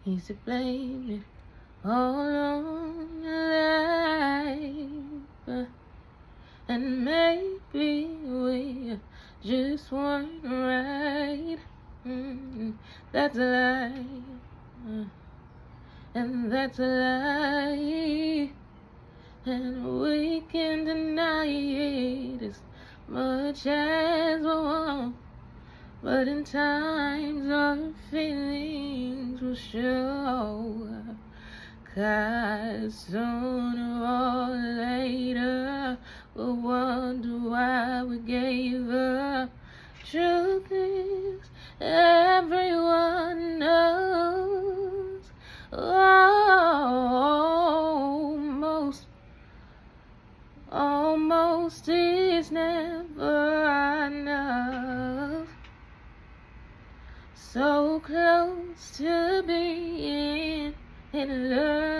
Easy blame it all on life. And maybe we just weren't right. That's a lie. And that's a lie. And we can deny it as much as we want. But in times our feelings will show. 'Cause sooner or later we'll wonder why we gave up. Truth is, everyone knows. Almost is never enough. So close to being in love.